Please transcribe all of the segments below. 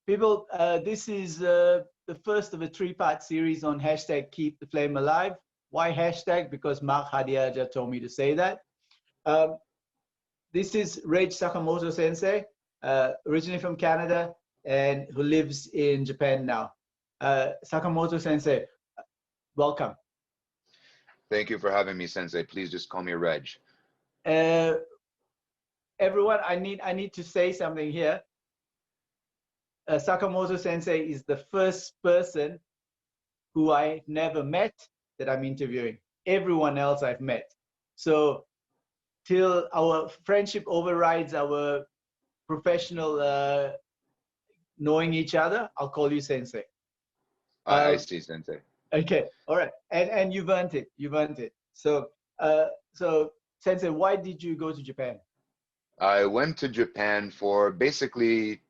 People, this is the first of a three-part series on hashtag Keep the Flame Alive. Why hashtag? Because Mark Hadiaja told me to say that. This is Reg Sakamoto Sensei, originally from Canada and who lives in Japan now. Sakamoto Sensei, welcome. Thank you for having me, Sensei. Please just call me Reg. Everyone, I need to say something here. Sakamoto Sensei is the first person who I never met that I'm interviewing. Everyone else I've met. So till our friendship overrides our professional knowing each other, I'll call you Sensei. I see, Sensei. Okay, all right, and you've earned it. You've earned it. So, Sensei, why did you go to Japan? I went to Japan for basically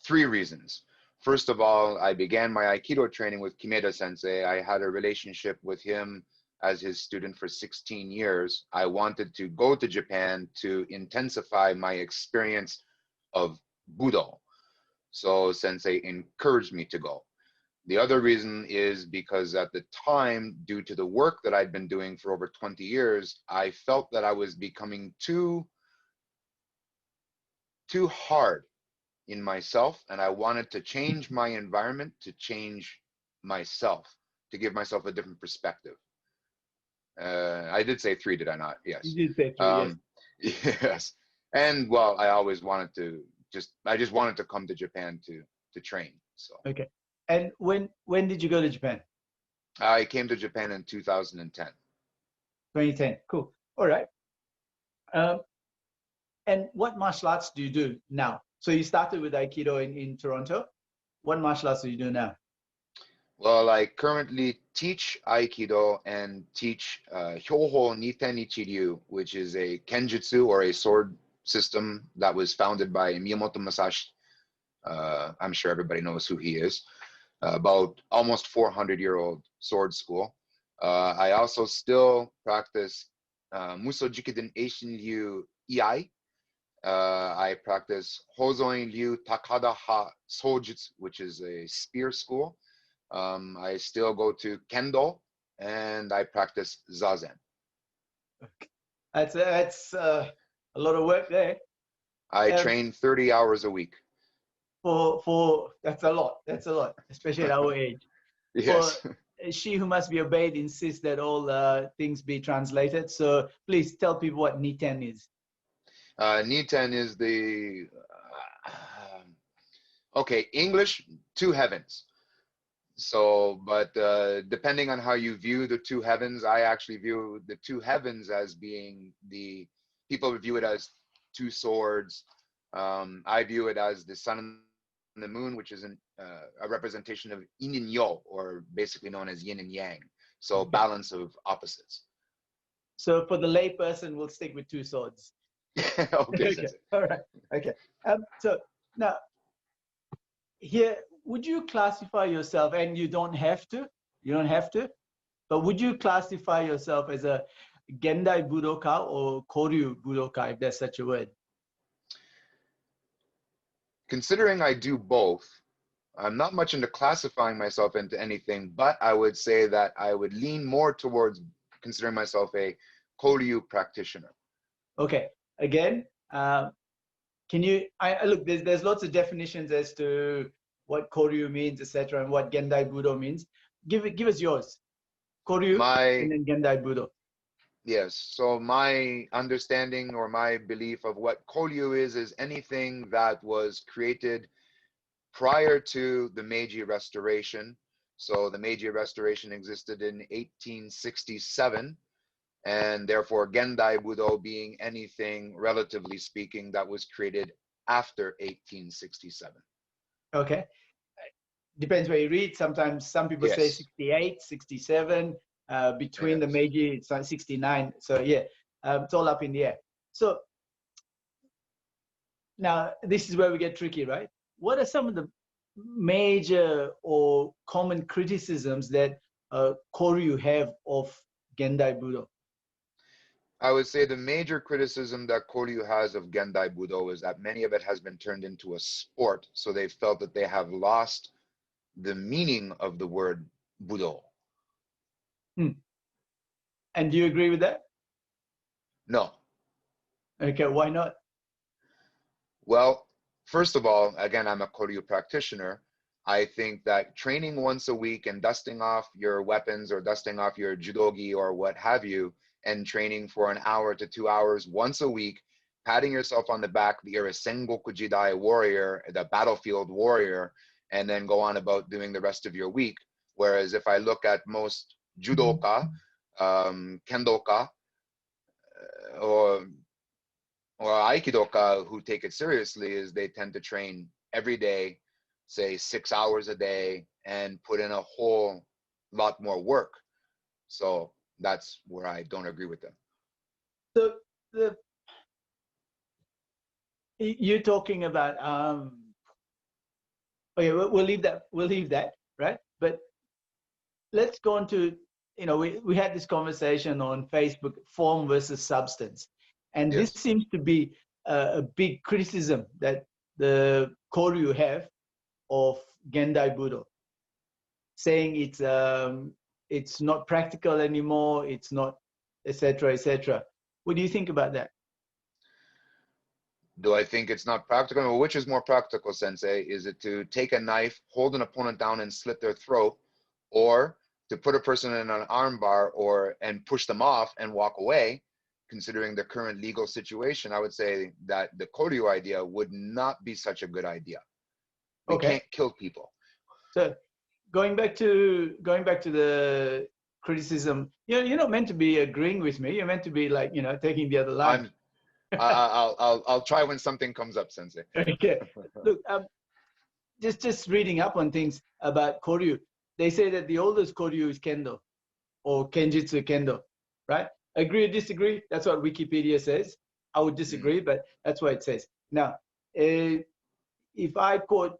3 reasons. First of all, I began my Aikido training with Kimeda Sensei. I had a relationship with him as his student for 16 years. I wanted to go to Japan to intensify my experience of Budo. So Sensei encouraged me to go. The other reason is because at the time, due to the work that I'd been doing for over 20 years, I felt that I was becoming too hard in myself, and I wanted to change my environment, to change myself, to give myself a different perspective. I did say 3, did I not? Yes. You did say 3, yes. Yes. And well, I always wanted to I just wanted to come to Japan to train. So. Okay. And when did you go to Japan? I came to Japan in 2010. 2010. Cool. All right. And what martial arts do you do now? So you started with Aikido in Toronto. What martial arts do you do now? Well, I currently teach Aikido and teach Hyoho Niten Ichiryu, which is a kenjutsu or a sword system that was founded by Miyamoto Masashi. I'm sure everybody knows who he is. About almost 400-year-old sword school. I also still practice Muso Jikiden Eishin Ryu Iai. I practice Hozoin Ryu Takada Ha Sojutsu, which is a spear school. I still go to Kendo, and I practice Zazen. Okay. That's a lot of work there. I train 30 hours a week. For that's a lot, especially at our age. Yes. For she who must be obeyed insists that all things be translated. So please tell people what Niten is. Niten is the okay, English, 2 heavens. So, but depending on how you view the 2 heavens, I actually view the 2 heavens as being people view it as 2 swords. I view it as the sun and the moon, which is a representation of yin and yo, or basically known as yin and yang. So balance of opposites. So for the lay person, we'll stick with 2 swords. Okay. Okay. All right. Okay. So now, here, would you classify yourself, and you don't have to, but would you classify yourself as a Gendai Budoka or Koryu Budoka, if there's such a word? Considering I do both, I'm not much into classifying myself into anything, but I would say that I would lean more towards considering myself a Koryu practitioner. Okay. Again, can you? Look. There's lots of definitions as to what Koryu means, etc., and what Gendai Budo means. Give us yours. Koryu and then Gendai Budo. Yes. So my understanding or my belief of what Koryu is anything that was created prior to the Meiji Restoration. So the Meiji Restoration existed in 1867, and therefore Gendai Budo being anything, relatively speaking, that was created after 1867. Okay. Depends where you read. Sometimes some people say 68, 67. Between the Meiji, it's 69. So yeah, it's all up in the air. So now this is where we get tricky, right? What are some of the major or common criticisms that Koryu have of Gendai Budo? I would say the major criticism that Koryu has of Gendai Budo is that many of it has been turned into a sport. So they felt that they have lost the meaning of the word Budo. And do you agree with that? No. Okay, why not? Well, first of all, again, I'm a Koryu practitioner. I think that training once a week and dusting off your weapons or dusting off your judogi or what have you, and training for an hour to 2 hours once a week, patting yourself on the back that you're a Sengoku Jidai warrior, the battlefield warrior, and then go on about doing the rest of your week. Whereas if I look at most judoka, kendoka, or aikidoka who take it seriously, is they tend to train every day, say 6 hours a day, and put in a whole lot more work. So that's where I don't agree with them. So you're talking about okay, we'll leave that, right? But let's go on to, we had this conversation on Facebook, form versus substance, and Yes. this seems to be a big criticism that the Koryu have of Gendai Budo, saying it's not practical anymore, it's not, etc., etc. What do you think about that? Do I think it's not practical? Well, which is more practical, Sensei? Is it to take a knife, hold an opponent down and slit their throat, or to put a person in an armbar and push them off and walk away? Considering the current legal situation, I would say that the Koryu idea would not be such a good idea. We can't kill people. So going back to the criticism, you're not meant to be agreeing with me. You're meant to be like, taking the other line. I'll try when something comes up, Sensei. Okay. Look, just reading up on things about Koryu. They say that the oldest Koryu is Kendo or Kenjutsu Kendo, right? Agree or disagree? That's what Wikipedia says. I would disagree, but that's what it says. Now, if I quote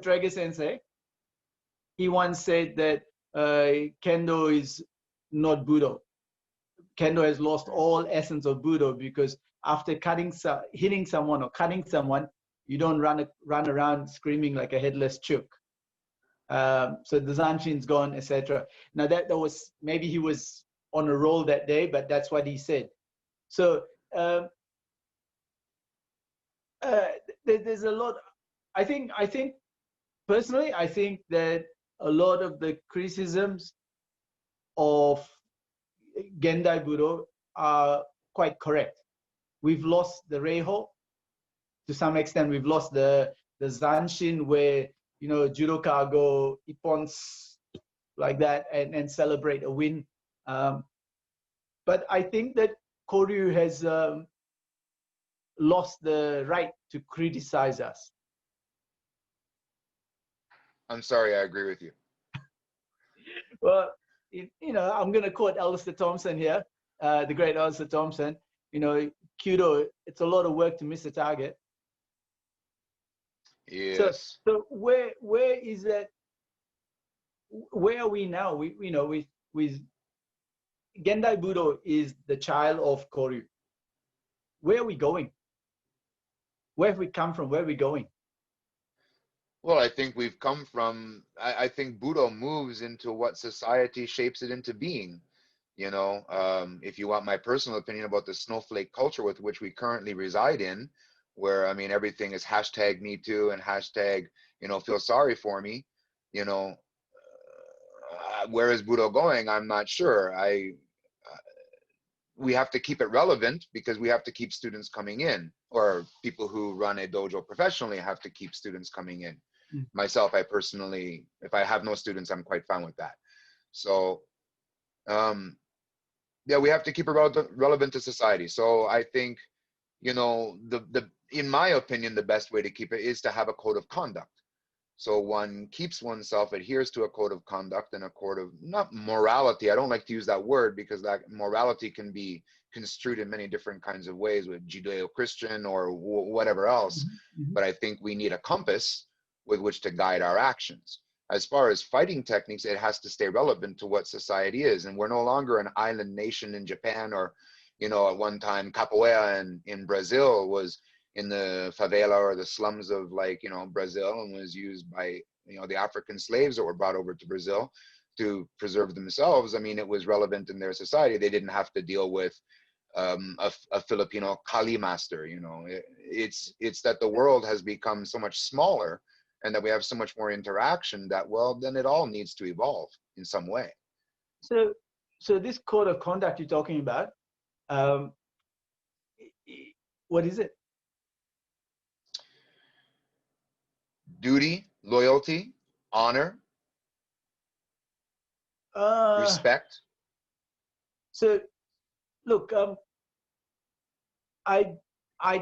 Reg Sensei, he once said that Kendo is not Budo. Kendo has lost all essence of Budo because after hitting someone or cutting someone, you don't run around screaming like a headless chook. So the Zanshin's gone, etc. Now that was, maybe he was on a roll that day, but that's what he said. So there's a lot. I think personally, I think that a lot of the criticisms of Gendai Budo are quite correct. We've lost the Reiho to some extent. We've lost the Zanshin where, judoka go ippons like that and celebrate a win. But I think that Koryu has lost the right to criticize us. I'm sorry, I agree with you. Well, I'm going to quote Alistair Thompson here, the great Alistair Thompson. Kyudo, it's a lot of work to miss a target. Yes. So where is that? Where are we now? With Gendai Budo is the child of Koryu. Where are we going? Where have we come from? Where are we going? Well, I think we've come from, I think Budo moves into what society shapes it into being. If you want my personal opinion about the snowflake culture with which we currently reside in, where, everything is hashtag me too and hashtag, feel sorry for me, where is Budo going? I'm not sure. We have to keep it relevant because we have to keep students coming in, or people who run a dojo professionally have to keep students coming in. Myself, I personally, if I have no students, I'm quite fine with that. So, yeah, we have to keep it relevant to society. So I think, in my opinion, the best way to keep it is to have a code of conduct. So one keeps oneself, adheres to a code of conduct and a code of, not morality. I don't like to use that word because that morality can be construed in many different kinds of ways with Judeo-Christian or whatever else. But I think we need a compass with which to guide our actions. as far as fighting techniques, it has to stay relevant to what society is. And we're no longer an island nation in Japan, or, you know, at one time capoeira in Brazil was in the favela or the slums of, like, you know, Brazil, and was used by, you know, the African slaves that were brought over to Brazil to preserve themselves. I mean, it was relevant in their society. They didn't have to deal with a Filipino Kali master. You know, it's that the world has become so much smaller, and that we have so much more interaction, that, well, then it all needs to evolve in some way. So this code of conduct you're talking about, what is it? Duty, loyalty, honor, respect. So look, I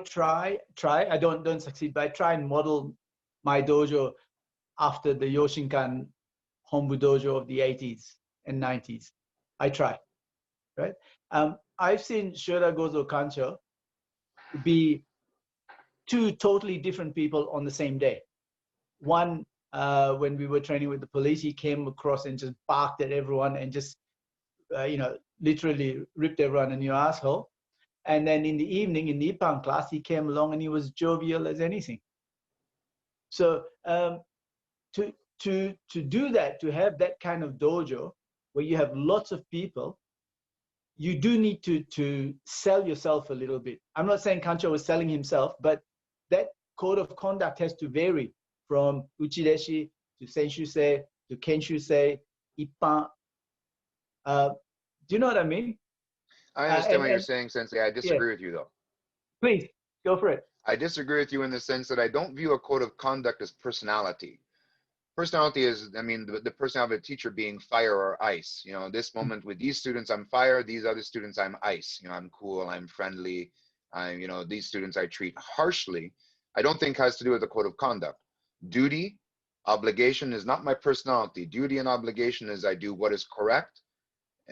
try, I don't succeed, but I try and model my dojo after the Yoshinkan Hombu dojo of the 80s and 90s. I try, right? I've seen Shoda Gozo Kancho be two totally different people on the same day. One, when we were training with the police, he came across and just barked at everyone and just, you know, literally ripped everyone a new asshole. And then in the evening, in the Ippon class, he came along and he was jovial as anything. So to do that, to have that kind of dojo where you have lots of people, you do need to sell yourself a little bit. I'm not saying Kancho was selling himself, but that code of conduct has to vary from Uchideshi to Senshusei to Kenshusei, Ippan. Do you know what I mean? I understand what you're saying, Sensei. I disagree with you, though. Please, go for it. I disagree with you in the sense that I don't view a code of conduct as personality. Personality is, I mean, the personality of a teacher being fire or ice. You know, this moment with these students, I'm fire. These other students, I'm ice. You know, I'm cool. I'm friendly. You know, these students I treat harshly. I don't think has to do with the code of conduct. Duty, obligation is not my personality. Duty and obligation is I do what is correct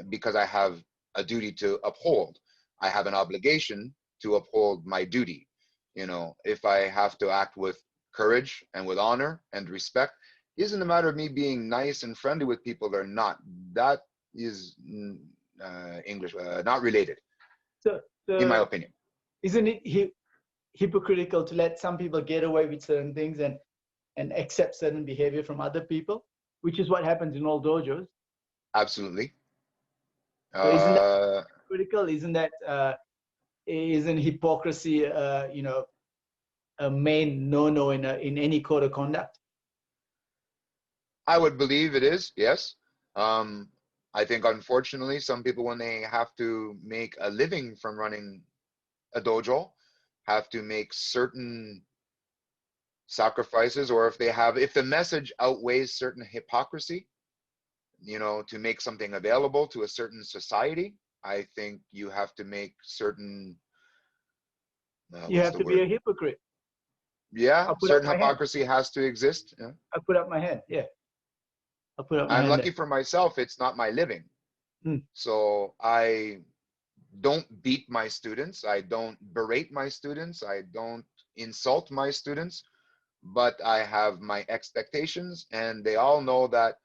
because I have a duty to uphold. I have an obligation to uphold my duty. You know, if I have to act with courage and with honor and respect, isn't a matter of me being nice and friendly with people that are not. That is English, not related, So, in my opinion. Isn't it hypocritical to let some people get away with certain things and accept certain behavior from other people, which is what happens in all dojos? Absolutely. So isn't that critical? Isn't that isn't hypocrisy, you know, a main no-no in any code of conduct? I would believe it is, yes. I think, unfortunately, some people, when they have to make a living from running a dojo, have to make certain sacrifices, or if the message outweighs certain hypocrisy, you know, to make something available to a certain society, I think you have to make certain. You have to be a hypocrite. Yeah, certain hypocrisy has to exist. Yeah. I put up my hand. Yeah. I'll put up my hand. I'm lucky for myself, it's not my living. So I don't beat my students. I don't berate my students. I don't insult my students, but I have my expectations, and they all know that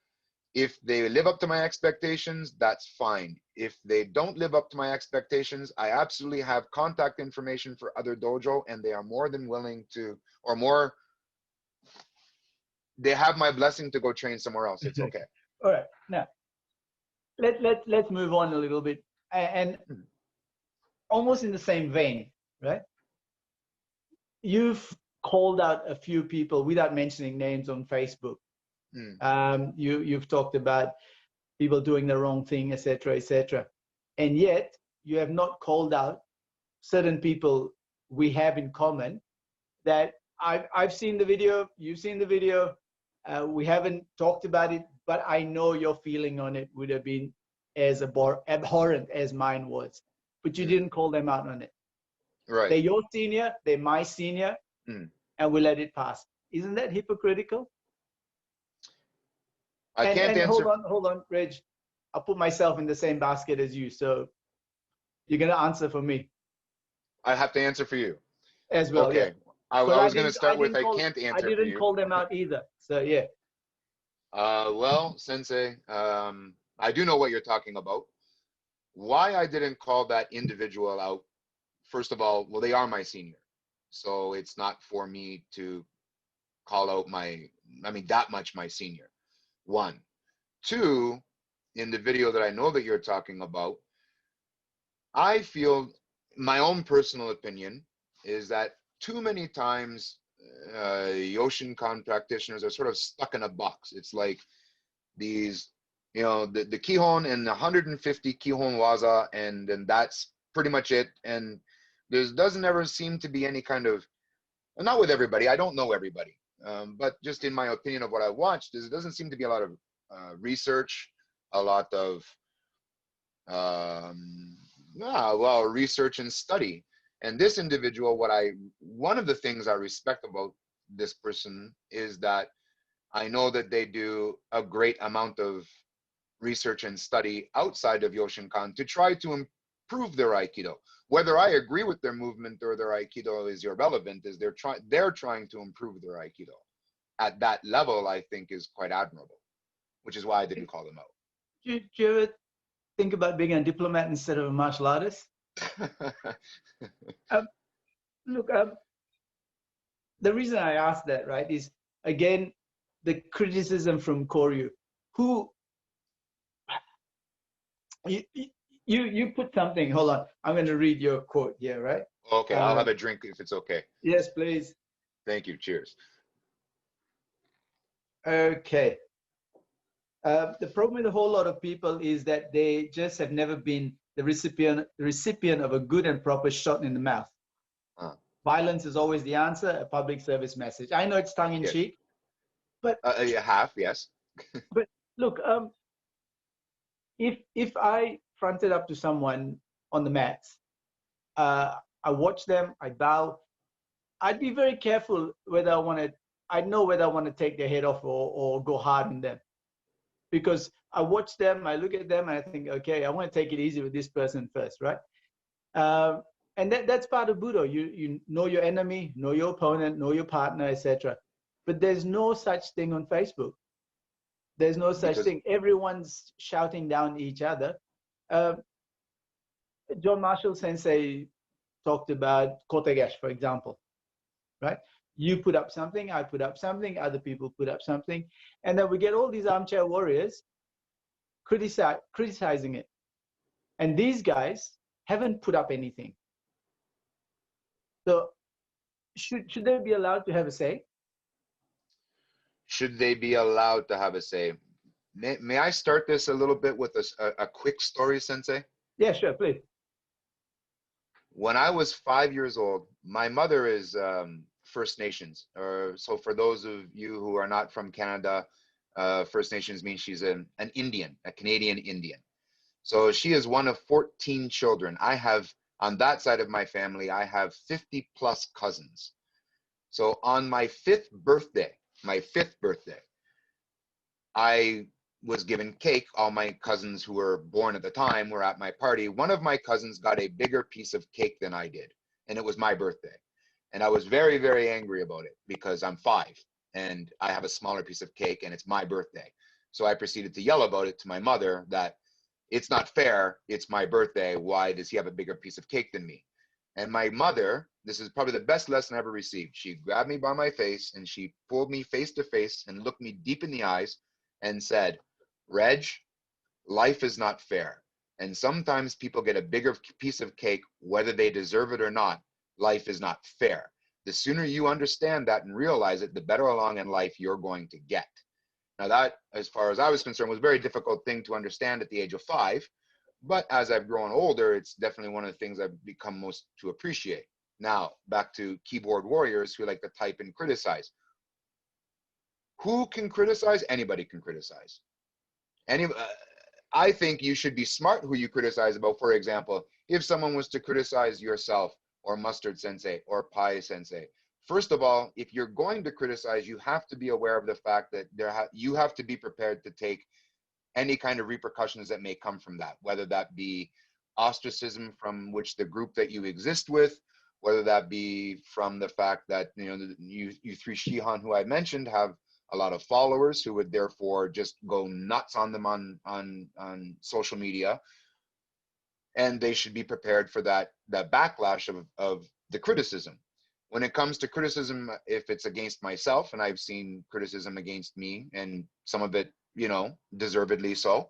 if they live up to my expectations, that's fine. If they don't live up to my expectations, I absolutely have contact information for other dojo, and they are more than willing to, or more, they have my blessing to go train somewhere else. It's okay. All right. Now, let's move on a little bit. And almost in the same vein, right? You've called out a few people without mentioning names on Facebook. You've talked about people doing the wrong thing, etc., etc. And yet you have not called out certain people we have in common that I've seen the video, you've seen the video, we haven't talked about it, but I know your feeling on it would have been as abhorrent as mine was. But you didn't call them out on it. Right. They're your senior, they're my senior, and we let it pass. Isn't that hypocritical? I can't answer. Hold on, Reg. I'll put myself in the same basket as you. So you're going to answer for me. I have to answer for you. As well, okay. Yeah. I was going to start with, I can't answer for you. I didn't call them out either. So, yeah. Well, Sensei, I do know what you're talking about. Why I didn't call that individual out, first of all, well, they are my senior. So it's not for me to call out that much my senior. One. Two, in the video that I know that you're talking about, I feel my own personal opinion is that too many times Yoshinkan practitioners are sort of stuck in a box. It's like these, the Kihon and 150 Kihon Waza, and then that's pretty much it. And there doesn't ever seem to be any kind of, not with everybody, I don't know everybody, but just in my opinion of what I watched, there doesn't seem to be a lot of research, a lot of research and study. And this individual, one of the things I respect about this person is that I know that they do a great amount of research and study outside of Yoshinkan to try to improve their Aikido. Whether I agree with their movement or their Aikido is irrelevant, is they're trying to improve their Aikido. At that level, I think is quite admirable, which is why I didn't call them out. Do you ever think about being a diplomat instead of a martial artist? Look, the reason I asked that, right, is again the criticism from Koryu, who you put something. Hold on, I'm going to read your quote here, right? Okay, I'll have a drink if it's okay. Yes, please. Thank you. Cheers. Okay. The problem with a whole lot of people is that they just have never been the recipient of a good and proper shot in the mouth. Violence is always the answer, a public service message. I know it's tongue in cheek, but yes. But look, if I fronted up to someone on the mats, I watch them, I bow, I'd be very careful whether I'd know whether I want to take their head off or go hard on them. Because I watch them, I look at them, and I think, okay, I want to take it easy with this person first, right? And that's part of Budo. You know your enemy, know your opponent, know your partner, etc. But there's no such thing on Facebook. There's no such thing. Everyone's shouting down each other. John Marshall Sensei talked about kotegash, for example, right? You put up something, I put up something, other people put up something, and then we get all these armchair warriors criticizing it. And these guys haven't put up anything. So should they be allowed to have a say? Should they be allowed to have a say? May I start this a little bit with a quick story, Sensei? Yeah, sure, please. When I was 5 years old, my mother is First Nations. So for those of you who are not from Canada, First Nations means she's an Indian, a Canadian Indian. So she is one of 14 children. I have, on that side of my family, I have 50 plus cousins. So on my fifth birthday, I was given cake. All my cousins who were born at the time were at my party. One of my cousins got a bigger piece of cake than I did, and it was my birthday. And I was very, very angry about it because I'm 5 and I have a smaller piece of cake and it's my birthday. So I proceeded to yell about it to my mother that it's not fair. It's my birthday. Why does he have a bigger piece of cake than me? And my mother, this is probably the best lesson I ever received. She grabbed me by my face and she pulled me face to face and looked me deep in the eyes and said, Reg, life is not fair. And sometimes people get a bigger piece of cake, whether they deserve it or not. Life is not fair. The sooner you understand that and realize it, the better along in life you're going to get. Now that, as far as I was concerned, was a very difficult thing to understand at the age of 5. But as I've grown older, it's definitely one of the things I've become most to appreciate. Now, back to keyboard warriors who like to type and criticize. Who can criticize? Anybody can criticize. I think you should be smart who you criticize about. For example, if someone was to criticize yourself or Mustard Sensei or Pie Sensei, first of all, if you're going to criticize, you have to be aware of the fact that you have to be prepared to take any kind of repercussions that may come from that, whether that be ostracism from which the group that you exist with, whether that be from the fact that you 3 Shihan who I mentioned have a lot of followers who would therefore just go nuts on them on social media, and they should be prepared for that backlash of the criticism. When it comes to criticism, if it's against myself, and I've seen criticism against me, and some of it, you know, deservedly so,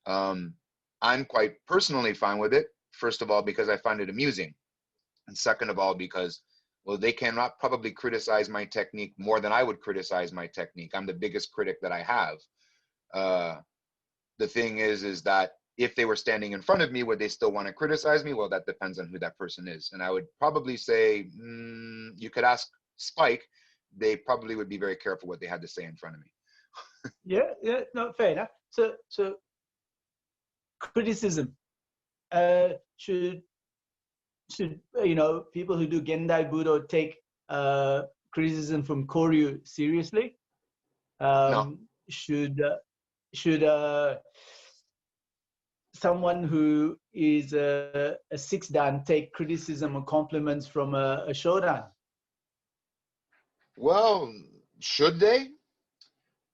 I'm quite personally fine with it. First of all, because I find it amusing, and second of all, because, well, they cannot probably criticize my technique more than I would criticize my technique. I'm the biggest critic that I have. The thing is that if they were standing in front of me, would they still want to criticize me? Well, that depends on who that person is. And I would probably say, you could ask Spike. They probably would be very careful what they had to say in front of me. Yeah, no, fair enough. So criticism, should you know, people who do Gendai Budo take criticism from Koryu seriously? No. Should someone who is a sixth dan take criticism or compliments from a shodan? Well, should they?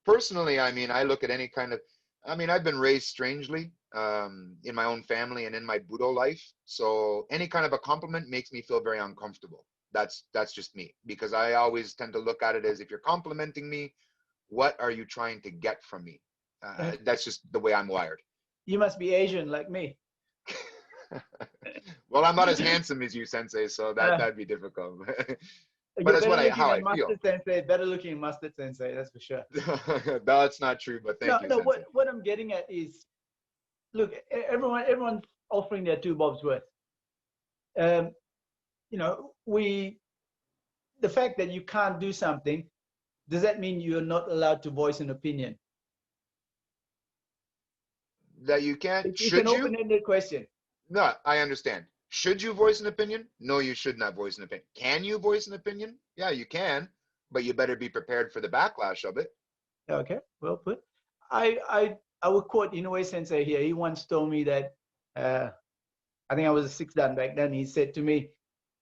Personally, I mean, I look at any kind of, I mean, I've been raised strangely in my own family and in my Budo life. So any kind of a compliment makes me feel very uncomfortable. That's just me, because I always tend to look at it as, if you're complimenting me, what are you trying to get from me? That's just the way I'm wired. You must be Asian like me. Well, I'm not as handsome as you, Sensei, so that'd be difficult. But that's how I feel. Sensei, better looking Mustard Sensei, that's for sure. No, that's not true, but thank you, Sensei. What I'm getting at is, look, everyone's offering their 2 bobs worth. You know, the fact that you can't do something, does that mean you're not allowed to voice an opinion? That you can't? It's an open-ended question. No, I understand. Should you voice an opinion? No, you should not voice an opinion. Can you voice an opinion? Yeah, you can, but you better be prepared for the backlash of it. Okay, well put. I will quote Inoue Sensei here. He once told me that, I think I was a 6th dan back then. He said to me,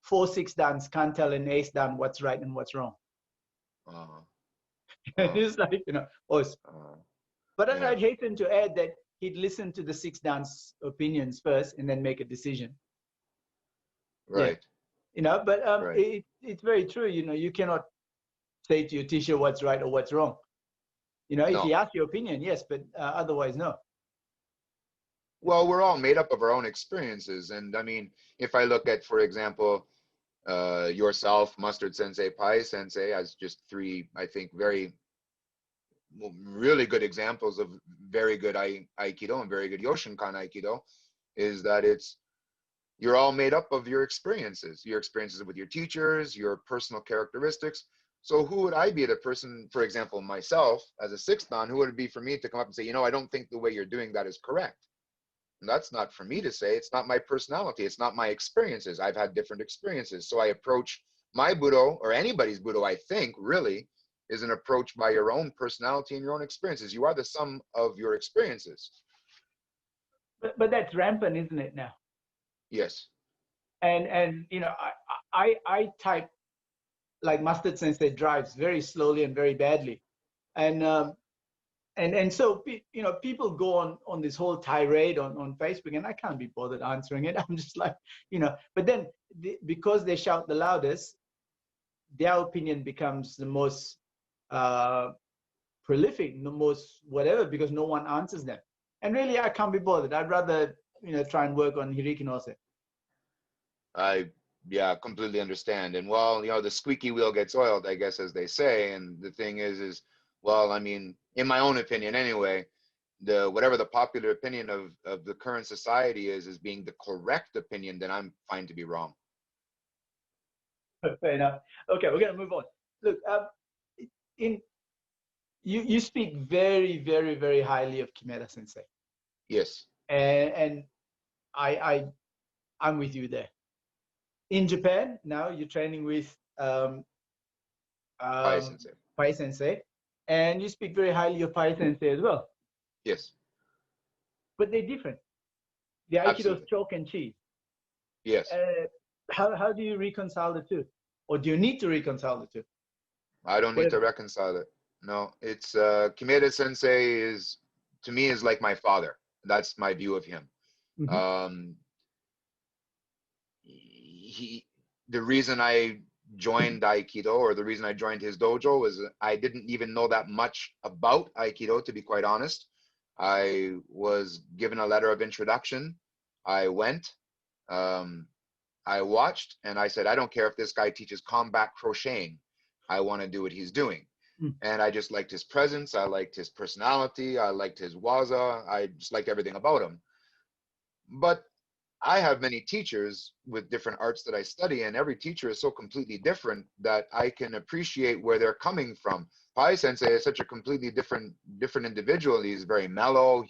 4 6th dans can't tell an 8th dan what's right and what's wrong. It's like, you know, but yeah. I'd hasten to add that he'd listen to the 6th dan's opinions first and then make a decision. Right. Yeah. You know, but right. It's very true. You know, you cannot say to your teacher what's right or what's wrong. You know, if he asks your opinion, yes, but otherwise, no. Well, we're all made up of our own experiences. And I mean, if I look at, for example, yourself, Mustard Sensei, Pai Sensei, as just 3, I think, really good examples of very good Aikido and very good Yoshinkan Aikido, is that you're all made up of your experiences with your teachers, your personal characteristics. So who would I be, the person, for example, myself as a 6th dan, who would it be for me to come up and say, you know, I don't think the way you're doing that is correct? And that's not for me to say. It's not my personality. It's not my experiences. I've had different experiences. So I approach my Budo, or anybody's Budo, I think, really, is an approach by your own personality and your own experiences. You are the sum of your experiences. But that's rampant, isn't it, now? Yes. And you know, I type like Mustard Sensei drives very slowly and very badly, and so you know, people go on this whole tirade on Facebook, and I can't be bothered answering it. I'm just like, you know, but then because they shout the loudest, their opinion becomes the most prolific, the most whatever, because no one answers them. And really, I can't be bothered. I'd rather, you know, try and work on Hirikinose. I completely understand. And well, you know, the squeaky wheel gets oiled, I guess, as they say. And the thing is, well, I mean, in my own opinion anyway, whatever the popular opinion of the current society is being the correct opinion, then I'm fine to be wrong. Fair enough. Okay, we're gonna move on. Look, you speak very, very, very highly of Kimura Sensei. Yes. And I'm with you there. In Japan now, you're training with Pai Sensei. Pai Sensei, and you speak very highly of Pai Sensei as well. Yes. But they're different. The Aikido's chalk and cheese. Yes. How do you reconcile the two? Or do you need to reconcile the two? I don't need to reconcile it. no. It's Kimeda Sensei is, to me, is like my father. That's my view of him. Mhm. The reason I joined Aikido, or the reason I joined his dojo, was I didn't even know that much about Aikido, to be quite honest. I was given a letter of introduction. I went, I watched, and I said, I don't care if this guy teaches combat crocheting. I want to do what he's doing. Mm. And I just liked his presence. I liked his personality. I liked his waza. I just liked everything about him. But I have many teachers with different arts that I study, and every teacher is so completely different that I can appreciate where they're coming from. Pai Sensei is such a completely different individual. He's very mellow.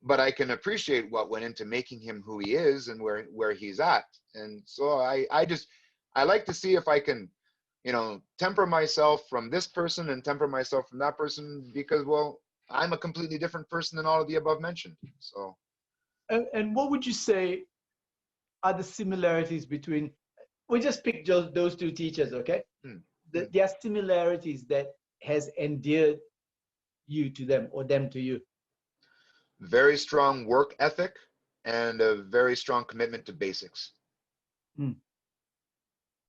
But I can appreciate what went into making him who he is and where he's at. And so I like to see if I can, temper myself from this person and temper myself from that person, because, well, I'm a completely different person than all of the above mentioned. So. And what would you say are the similarities between, we just pick those two teachers, okay? There are similarities that has endeared you to them, or them to you. Very strong work ethic and a very strong commitment to basics.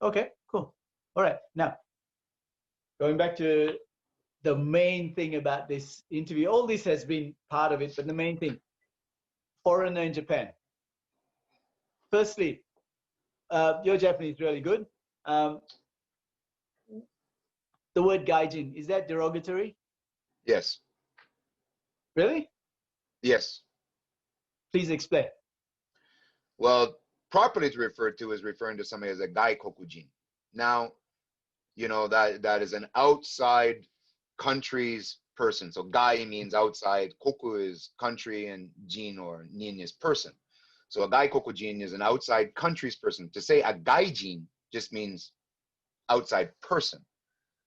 Okay, cool. All right, now going back to the main thing about this interview. All this has been part of it, but the main thing, foreigner in Japan. Firstly, your Japanese is really good. The word gaijin, is that derogatory? Yes. Really? Yes. Please explain. Well, properly to refer to is referring to somebody as a gaikokujin. Now, that is an outside country's person. So gai means outside, koku is country, and jin or nin is person. So a gaikokujin is an outside country's person. To say a gaijin just means outside person.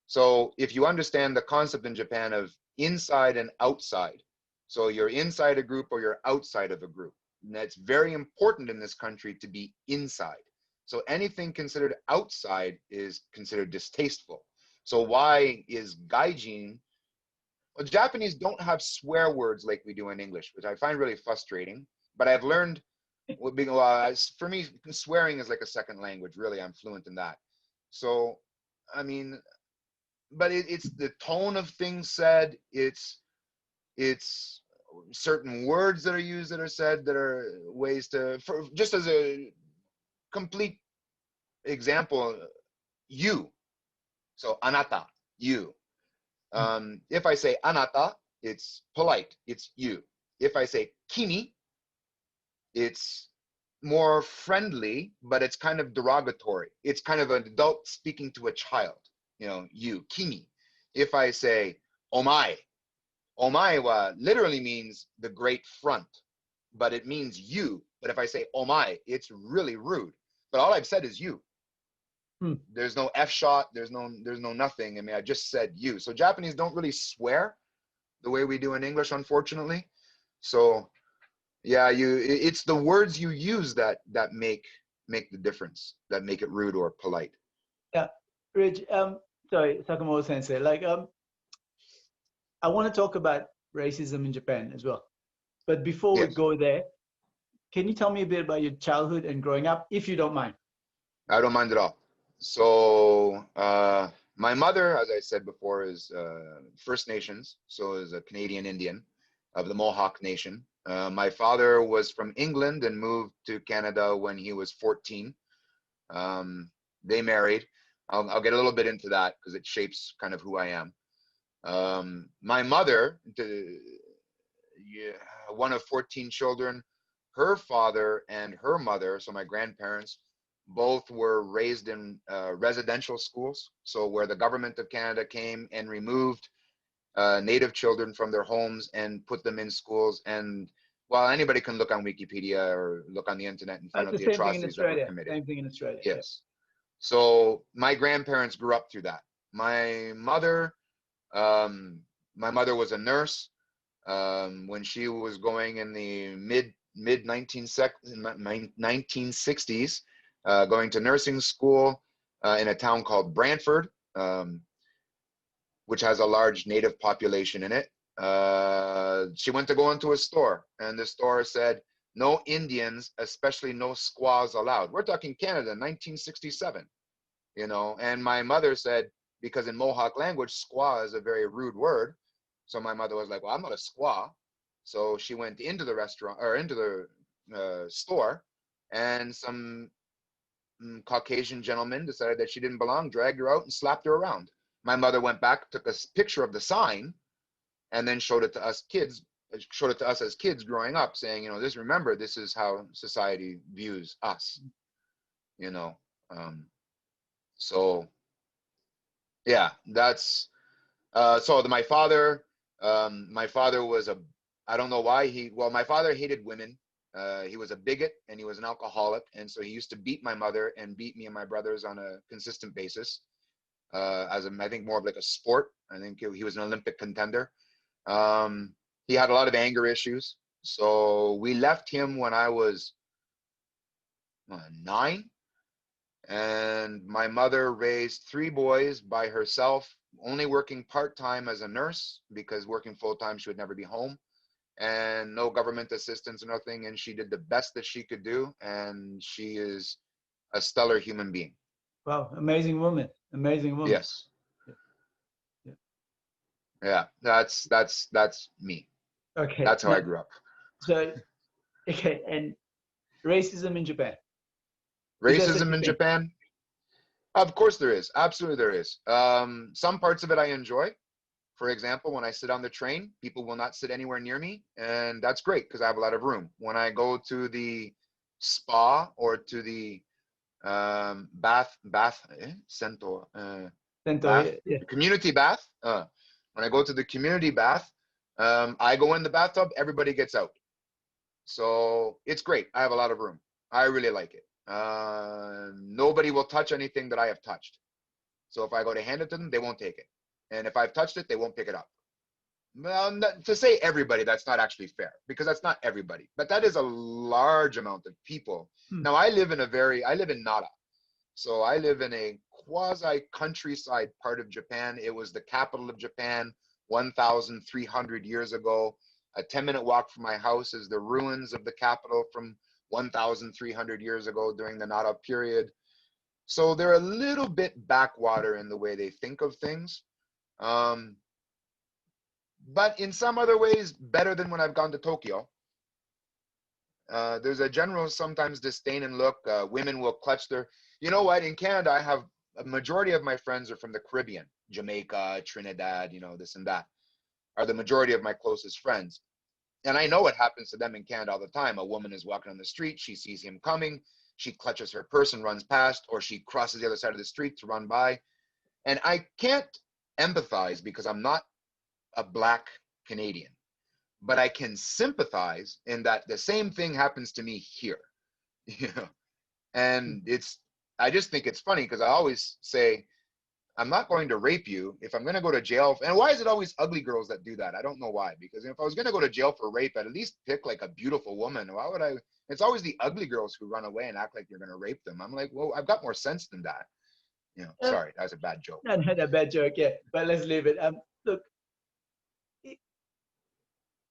So if you understand the concept in Japan of inside and outside, so you're inside a group or you're outside of a group. And that's very important in this country to be inside. So anything considered outside is considered distasteful. So why is gaijin? Well, Japanese don't have swear words like we do in English, which I find really frustrating. But I've learned, for me, swearing is like a second language. Really, I'm fluent in that. So, I mean, but it's the tone of things said. It's certain words that are used that are said that are ways to, just as a complete example, you. So anata, you. If I say anata, it's polite. It's you. If I say kimi, it's more friendly, but it's kind of derogatory. It's kind of an adult speaking to a child. You, kimi. If I say omae, omae wa literally means the great front, but it means you. But if I say omae, it's really rude. But all I've said is you. There's no F shot. There's no nothing. I mean, I just said you. So Japanese don't really swear the way we do in English, unfortunately. So yeah, it's the words you use that make the difference, that make it rude or polite. Yeah, Reg, sorry, Sakamoto Sensei. I want to talk about racism in Japan as well. But before we go there, can you tell me a bit about your childhood and growing up, if you don't mind? I don't mind at all. So my mother, as I said before, is First Nations, so is a Canadian Indian of the Mohawk Nation. My father was from England and moved to Canada when he was 14. They married. I'll get a little bit into that because it shapes kind of who I am. My mother, one of 14 children, her father and her mother, so my grandparents, both were raised in residential schools. So where the government of Canada came and removed Native children from their homes and put them in schools. And well, anybody can look on Wikipedia or look on the internet and find out the atrocities that were committed. Same thing in Australia. Yes. Yeah. So my grandparents grew up through that. My mother was a nurse when she was going in the mid 1960s, going to nursing school in a town called Brantford. which has a large native population in it. She went to go into a store, and the store said, no Indians, especially no squaws allowed. We're talking Canada, 1967, you know. And my mother said, because in Mohawk language, squaw is a very rude word. So my mother was like, well, I'm not a squaw. So she went into the restaurant, or into the store, and some Caucasian gentleman decided that she didn't belong, dragged her out and slapped her around. My mother went back, took a picture of the sign, and then showed it to us kids, showed it to us as kids growing up, saying, you know, remember, this is how society views us, you know. So yeah, that's so my father was I don't know why my father hated women. He was a bigot, and he was an alcoholic, and so he used to beat my mother and beat me and my brothers on a consistent basis, I think more of like a sport. I think he was an Olympic contender. He had a lot of anger issues, so we left him when I was 9, and my mother raised 3 boys by herself, only working part-time as a nurse, because working full-time she would never be home, and no government assistance or nothing, and she did the best that she could do, and she is a stellar human being. Wow, amazing woman. Yes. Yeah, that's me. Okay. That's how I grew up. So, okay, and racism in Japan. Racism in Japan? Of course there is. Absolutely there is. Some parts of it I enjoy. For example, when I sit on the train, people will not sit anywhere near me, and that's great because I have a lot of room. When I go to the spa or to the community bath, when I go to the community bath, I go in the bathtub, everybody gets out. So it's great. I have a lot of room. I really like it. Nobody will touch anything that I have touched. So if I go to hand it to them, they won't take it. And if I've touched it, they won't pick it up. Well, to say everybody, that's not actually fair, because that's not everybody. But that is a large amount of people. Now, I live in Nara. So I live in a quasi countryside part of Japan. It was the capital of Japan 1,300 years ago. A 10-minute walk from my house is the ruins of the capital from 1,300 years ago during the Nara period. So they're a little bit backwater in the way they think of things. But in some other ways, better than when I've gone to Tokyo. There's a general sometimes disdain and look. Women will clutch their, you know what, in Canada, I have a majority of my friends are from the Caribbean, Jamaica, Trinidad, you know, this and that, are the majority of my closest friends. And I know what happens to them in Canada all the time. A woman is walking on the street, she sees him coming, she clutches her purse and runs past, or she crosses the other side of the street to run by. And I can't empathize because I'm not a Black Canadian, but I can sympathize in that the same thing happens to me here. You know, and I just think it's funny because I always say, I'm not going to rape you. If I'm going to go to jail, and why is it always ugly girls that do that? I don't know why, because if I was going to go to jail for rape, I'd at least pick like a beautiful woman. Why would I? It's always the ugly girls who run away and act like you're going to rape them. I'm like, well, I've got more sense than that. You know, sorry, that was a bad joke. No, a bad joke, yeah. But let's leave it. Look,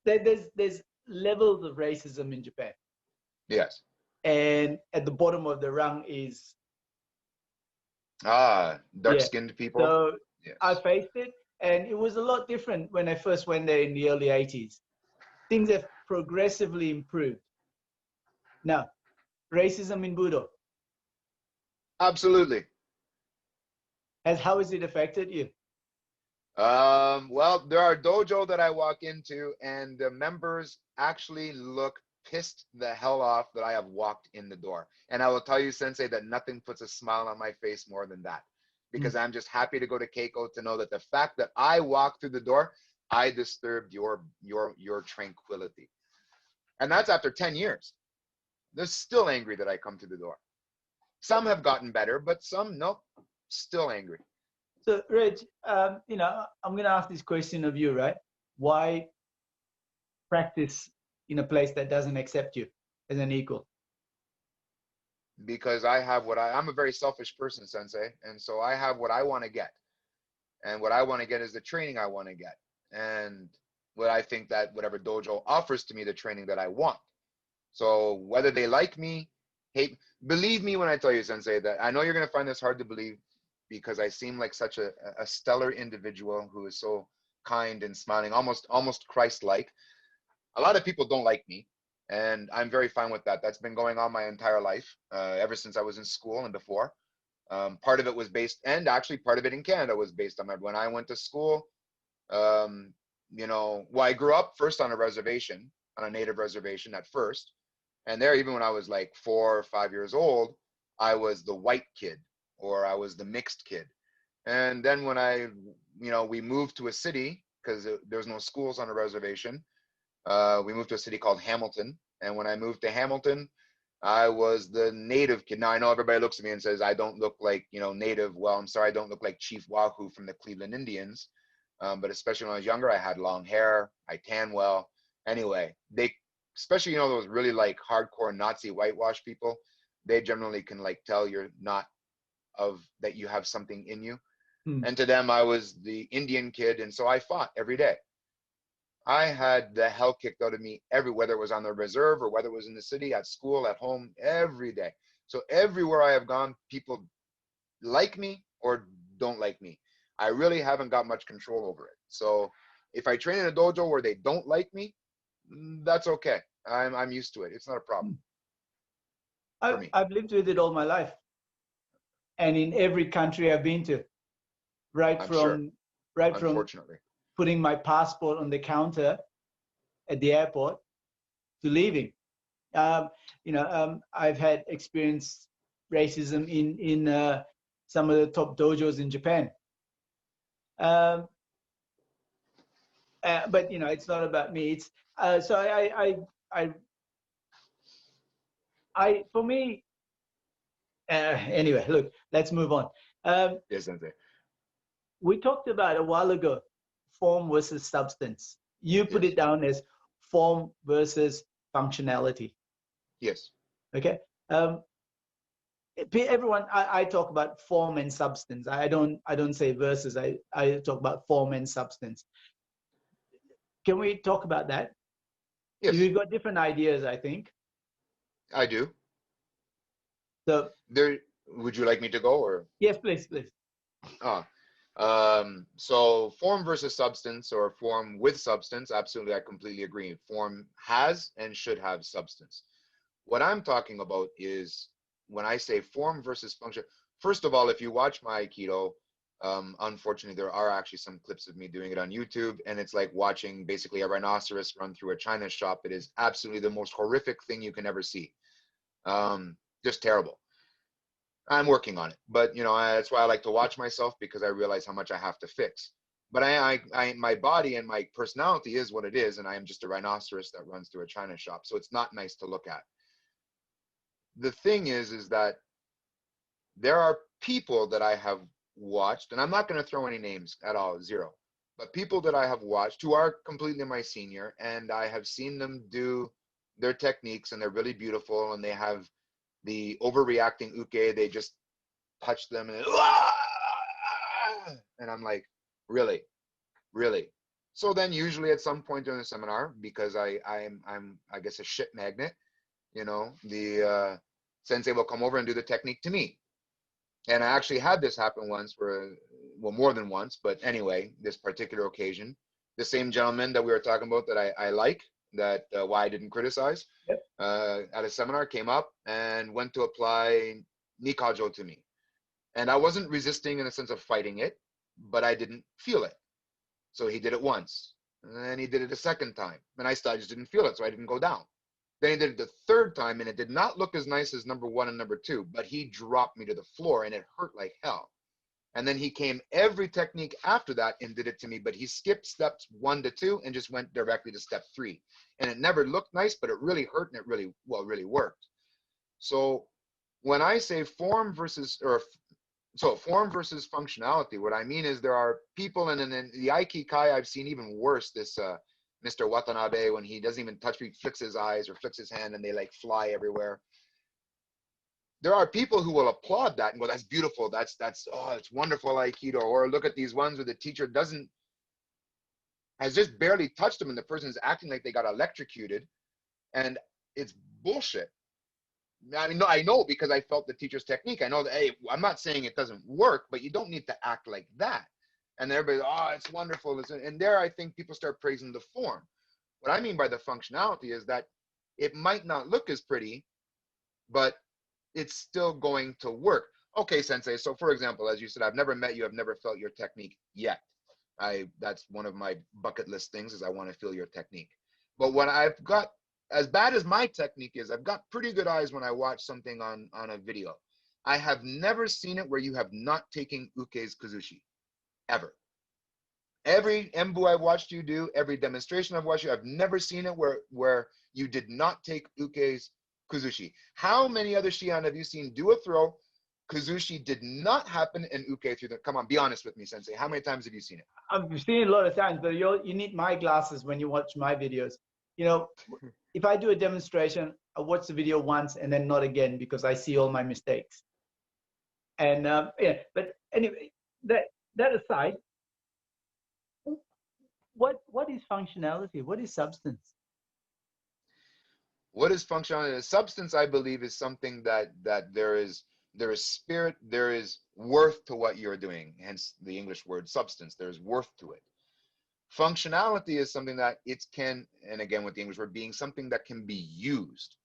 there's levels of racism in Japan. Yes. And at the bottom of the rung is dark-skinned people. So yes. I faced it, and it was a lot different when I first went there in the early 80s. Things have progressively improved. Now, racism in Budo. Absolutely. How has it affected you? Well, there are dojo that I walk into, and the members actually look pissed the hell off that I have walked in the door. And I will tell you, Sensei, that nothing puts a smile on my face more than that, because I'm just happy to go to Keiko to know that the fact that I walked through the door, I disturbed your tranquility. And that's after 10 years. They're still angry that I come to the door. Some have gotten better, but some, nope, still angry. So, Reg, you know, I'm going to ask this question of you, right? Why practice in a place that doesn't accept you as an equal? Because I have I'm a very selfish person, Sensei. And so I have what I want to get. And what I want to get is the training I want to get. And what I think that whatever dojo offers to me, the training that I want. So whether they like me, hate, believe me when I tell you, Sensei, that I know you're going to find this hard to believe because I seem like such a stellar individual who is so kind and smiling, almost Christ-like. A lot of people don't like me, and I'm very fine with that. That's been going on my entire life, ever since I was in school and before. Part of it was based, and actually part of it in Canada was based on that. When I went to school, you know, well, I grew up first on a reservation, on a native reservation at first. And there, even when I was like 4 or 5 years old, I was the white kid, or I was the mixed kid. And then when we moved to a city, because there was no schools on a reservation, we moved to a city called Hamilton. And when I moved to Hamilton, I was the native kid. Now, I know everybody looks at me and says, I don't look like, native. Well, I'm sorry, I don't look like Chief Wahoo from the Cleveland Indians. But especially when I was younger, I had long hair, I tan well. Anyway, especially, those really like hardcore Nazi whitewash people, they generally can like tell you're not that you have something in you. And to them, I was the Indian kid. And so I fought every day. I had the hell kicked out of me whether it was on the reserve or whether it was in the city, at school, at home, every day. So everywhere I have gone, people like me or don't like me. I really haven't got much control over it. So if I train in a dojo where they don't like me, that's okay. I'm used to it. It's not a problem for me. I've lived with it all my life, and in every country I've been to, right from Unfortunately, putting my passport on the counter at the airport to leaving. I've had experienced racism in some of the top dojos in Japan. But it's not about me. It's so for me. Anyway, look, let's move on. Yes, Sensei. We talked about a while ago, form versus substance. You put it down as form versus functionality. Yes. Okay. Everyone, I talk about form and substance. I don't say versus. I talk about form and substance. Can we talk about that? Yes. We've got different ideas, I think. I do. So would you like me to go, or? Yes, please. So form versus substance, or form with substance, absolutely, I completely agree. Form has and should have substance. What I'm talking about is when I say form versus function. First of all, if you watch my Aikido, unfortunately, there are actually some clips of me doing it on YouTube, and it's like watching basically a rhinoceros run through a china shop. It is absolutely the most horrific thing you can ever see. Just terrible. I'm working on it, but that's why I like to watch myself, because I realize how much I have to fix. But my body and my personality is what it is, and I am just a rhinoceros that runs through a china shop. So it's not nice to look at. The thing is that there are people that I have watched, and I'm not going to throw any names at all, zero, but people that I have watched who are completely my senior, and I have seen them do their techniques, and they're really beautiful, and they have the overreacting uke. They just touch them and I'm like, really? So then usually at some point during the seminar, because I'm I guess a shit magnet, the sensei will come over and do the technique to me. And I actually had this happen once, more than once, but anyway, this particular occasion, the same gentleman that we were talking about that I like, that why I didn't criticize, at a seminar, came up and went to apply Nikajo to me. And I wasn't resisting in the sense of fighting it, but I didn't feel it. So he did it once, and then he did it a second time, and I just didn't feel it, so I didn't go down. Then he did it the third time, and it did not look as nice as number 1 and number 2, but he dropped me to the floor, and it hurt like hell. And then he came every technique after that and did it to me, but he skipped steps 1 to 2 and just went directly to step 3. And it never looked nice, but it really hurt, and it really worked. So when I say form versus functionality, what I mean is there are people, and in the Aikikai, I've seen even worse, this Mr. Watanabe, when he doesn't even touch me, flicks his eyes or flicks his hand, and they like fly everywhere. there are people who will applaud that and go, that's beautiful. That's, oh, it's wonderful Aikido. Or look at these ones where the teacher has just barely touched them and the person is acting like they got electrocuted. And it's bullshit. I mean, no, I know because I felt the teacher's technique. I know that, hey, I'm not saying it doesn't work, but you don't need to act like that. And everybody, oh, it's wonderful. And there, I think people start praising the form. What I mean by the functionality is that it might not look as pretty, but it's still going to work. Okay, Sensei. So for example, as you said, I've never met you. I've never felt your technique yet. That's one of my bucket list things is I want to feel your technique. But what I've got, as bad as my technique is, I've got pretty good eyes when I watch something on a video. I have never seen it where you have not taken Uke's Kazushi, ever. Every Embu I've watched you do, every demonstration I've watched you, I've never seen it where you did not take Uke's Kazushi. How many other Shihan have you seen do a throw? Kazushi did not happen and Uke through the, come on, be honest with me, Sensei. How many times have you seen it? I've seen it a lot of times, but you need my glasses when you watch my videos. You know, if I do a demonstration, I watch the video once and then not again because I see all my mistakes. And yeah, but anyway, that aside, what is functionality? What is substance? What is functionality? Substance, I believe, is something that there is spirit, there is worth to what you're doing. Hence the English word substance. There's worth to it. Functionality is something that it can, and again with the English word, being something that can be used.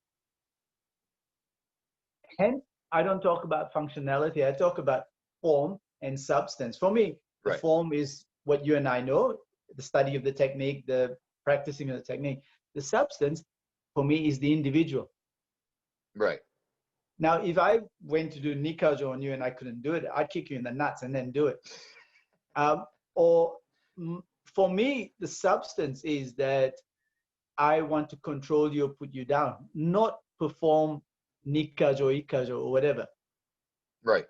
Hence, I don't talk about functionality. I talk about form and substance. For me, the form is what you and I know, the study of the technique, the practicing of the technique. The substance, for me, is the individual. Right. Now, if I went to do Nikajo on you and I couldn't do it, I'd kick you in the nuts and then do it. For me, the substance is that I want to control you or put you down, not perform Nikajo, Ikajo, or whatever. Right.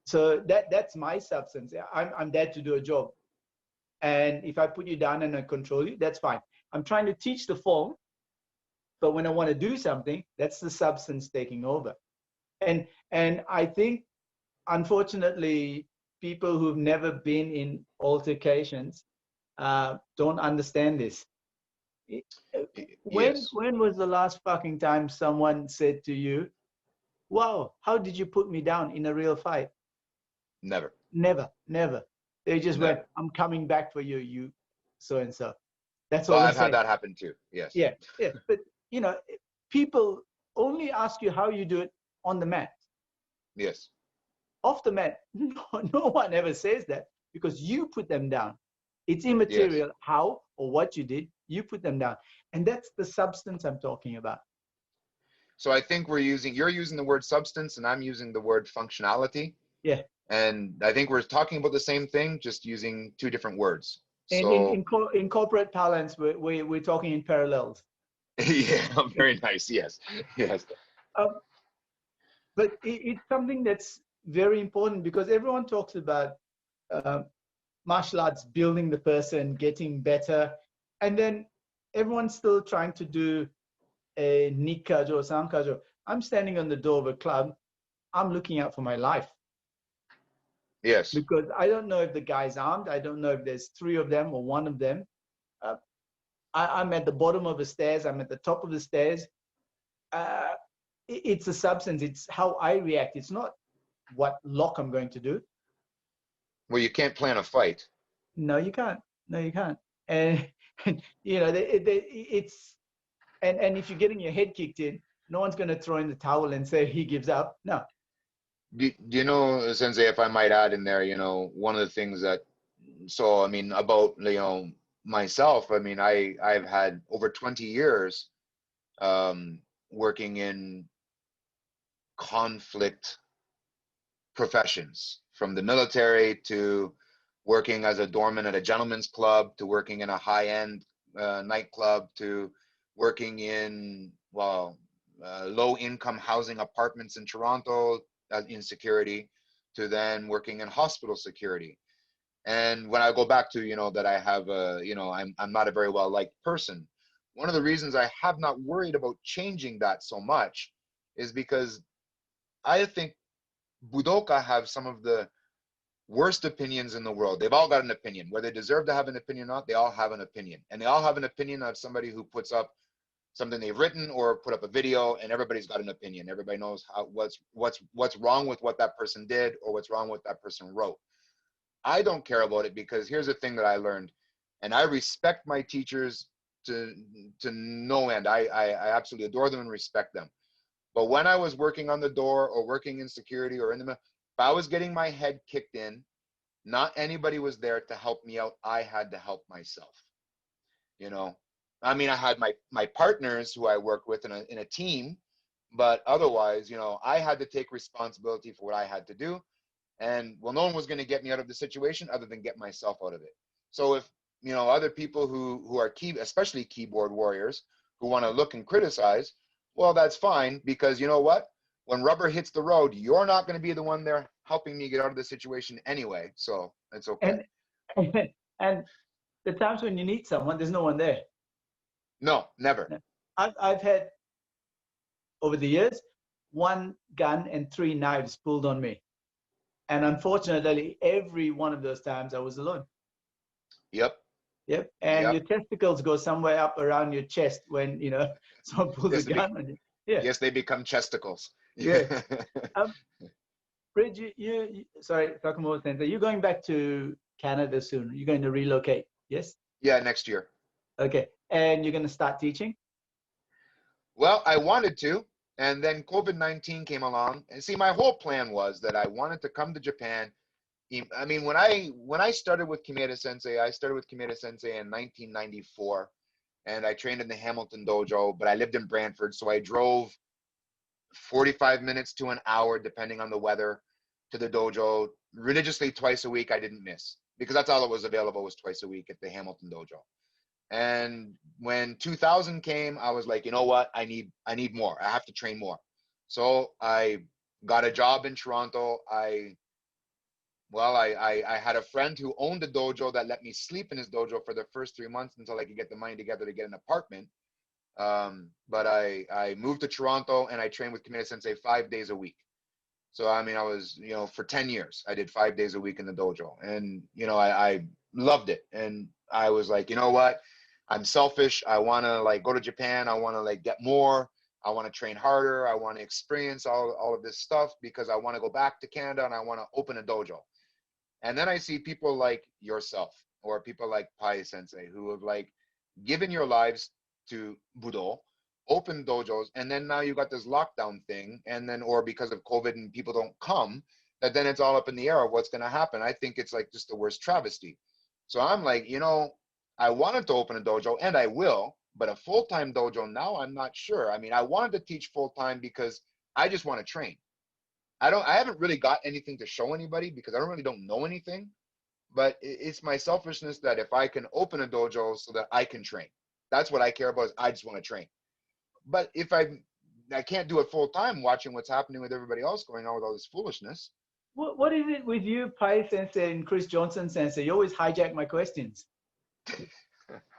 So that's my substance. I'm there to do a job. And if I put you down and I control you, that's fine. I'm trying to teach the form, but when I want to do something, that's the substance taking over. And I think, unfortunately, people who've never been in altercations don't understand this. When was the last fucking time someone said to you, wow, how did you put me down in a real fight? Never. Never. They just went, I'm coming back for you, you so-and-so. That's all I've had that happen too, yes. Yeah. But, you know, people only ask you how you do it on the mat. Yes. Off the mat, no one ever says that because you put them down. It's immaterial how or what you did, you put them down. And that's the substance I'm talking about. So I think you're using the word substance and I'm using the word functionality. Yeah. And I think we're talking about the same thing, just using two different words. And in corporate parlance, we're talking in parallels. Yeah, very nice. Yes. But it's something that's very important because everyone talks about martial arts building the person, getting better, and then everyone's still trying to do a Nikajo or Sankajo. I'm standing on the door of a club. I'm looking out for my life. Yes. Because I don't know if the guy's armed. I don't know if there's 3 of them or 1 of them. I'm at the bottom of the stairs. I'm at the top of the stairs. It's a substance. It's how I react. It's not what lock I'm going to do. Well, you can't plan a fight. No, you can't. And you know, it's and if you're getting your head kicked in, no one's going to throw in the towel and say he gives up. No. Do you know, Sensei, if I might add in there, you know, one of the things that, so, I mean, about, you know, myself, I mean, I've had over 20 years working in conflict professions, from the military to working as a doorman at a gentleman's club, to working in a high-end nightclub, to working in, low-income housing apartments in Toronto, in security, to then working in hospital security. And when I go back to, you know, that I have a, you know, I'm not a very well-liked person, one of the reasons I have not worried about changing that so much is because I think Budoka have some of the worst opinions in the world. They've all got an opinion. Whether they deserve to have an opinion or not, they all have an opinion. And they all have an opinion of somebody who puts up something they've written or put up a video, and everybody's got an opinion. Everybody knows what's wrong with what that person did or what's wrong with that person wrote. I don't care about it, because here's the thing that I learned, and I respect my teachers to no end. I absolutely adore them and respect them. But when I was working on the door or working in security or in the, if I was getting my head kicked in, not anybody was there to help me out. I had to help myself. You know, I mean, I had my partners who I worked with in a team, but otherwise, you know, I had to take responsibility for what I had to do. And well, no one was going to get me out of the situation other than get myself out of it. So if, you know, other people who are especially keyboard warriors, who want to look and criticize, well, that's fine, because you know what? When rubber hits the road, you're not going to be the one there helping me get out of the situation anyway. So it's okay. And the times when you need someone, there's no one there. No, never. I've had, over the years, 1 gun and 3 knives pulled on me. And unfortunately, every one of those times I was alone. Yep. Yep. And Yep. your testicles go somewhere up around your chest when, you know, someone pulls a gun on you. Yeah. Yes, they become chesticles. Yeah. Reg, sorry, Sakamoto Sensei, you're going back to Canada soon. You're going to relocate, yes? Yeah, next year. Okay. And you're going to start teaching? Well, I wanted to, and then COVID-19 came along. And see, my whole plan was that I wanted to come to Japan. I mean, when I started with Keeptheflamealive Sensei, I started with Keeptheflamealive Sensei in 1994, and I trained in the Hamilton Dojo, but I lived in Brantford, so I drove 45 minutes to an hour, depending on the weather, to the dojo religiously twice a week. I didn't miss, because that's all that was available, was twice a week at the Hamilton Dojo. And when 2000 came, I was like, you know what? I need more. I have to train more. So I got a job in Toronto. I had a friend who owned a dojo that let me sleep in his dojo for the first 3 months until I could get the money together to get an apartment. But I moved to Toronto, and I trained with Keeptheflamealive Sensei 5 days a week. So, I mean, I was, you know, for 10 years, I did 5 days a week in the dojo, and, you know, I loved it. And I was like, you know what? I'm selfish. I want to like go to Japan. I want to like get more. I want to train harder. I want to experience all of this stuff, because I want to go back to Canada and I want to open a dojo. And then I see people like yourself, or people like Pai Sensei, who have like given your lives to Budo, open dojos, and then now you got this lockdown thing, and then, or because of COVID and people don't come, that then it's all up in the air of what's going to happen. I think it's like just the worst travesty. So I'm like, you know, I wanted to open a dojo, and I will, but a full-time dojo now, I'm not sure. I mean, I wanted to teach full-time because I just want to train. I haven't really got anything to show anybody, because I don't know anything, but it's my selfishness that if I can open a dojo so that I can train, that's what I care about, is I just want to train. But if I can't do it full-time, watching what's happening with everybody else going on with all this foolishness. What is it with you, Pai Sensei and Chris Johnson Sensei? You always hijack my questions.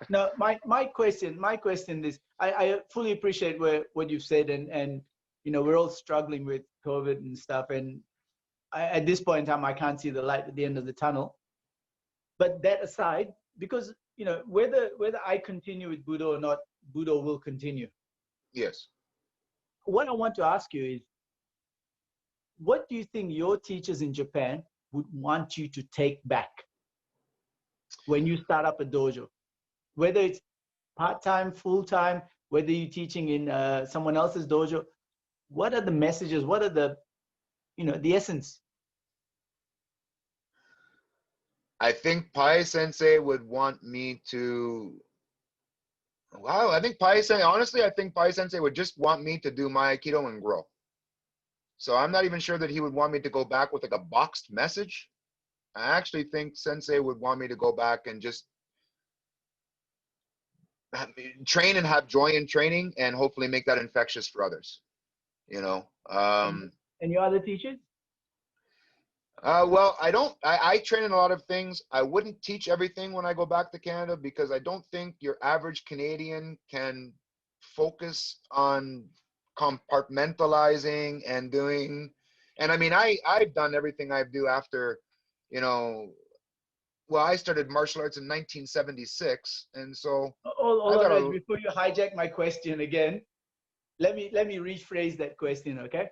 No, my question is, I fully appreciate what you've said, and you know, we're all struggling with COVID and stuff, and at this point in time, I can't see the light at the end of the tunnel. But that aside, because you know, whether I continue with Budo or not, Budo will continue. Yes. What I want to ask you is, what do you think your teachers in Japan would want you to take back when you start up a dojo? Whether it's part-time, full-time, whether you're teaching in someone else's dojo, what are the messages? What are the, you know, the essence? I think Pai Sensei would want me to, wow, I think Pai Sensei, honestly, I think Pai Sensei would just want me to do my Aikido and grow. So I'm not even sure that he would want me to go back with like a boxed message. I actually think Sensei would want me to go back and just train and have joy in training, and hopefully make that infectious for others, you know. And your other teachers? Well, I train in a lot of things. I wouldn't teach everything when I go back to Canada, because I don't think your average Canadian can focus on compartmentalizing and doing, and I mean, I've done everything I do after, you know, well, I started martial arts in 1976, and so Hold I've on, got Reg, a, before you hijack my question again, let me rephrase that question, okay?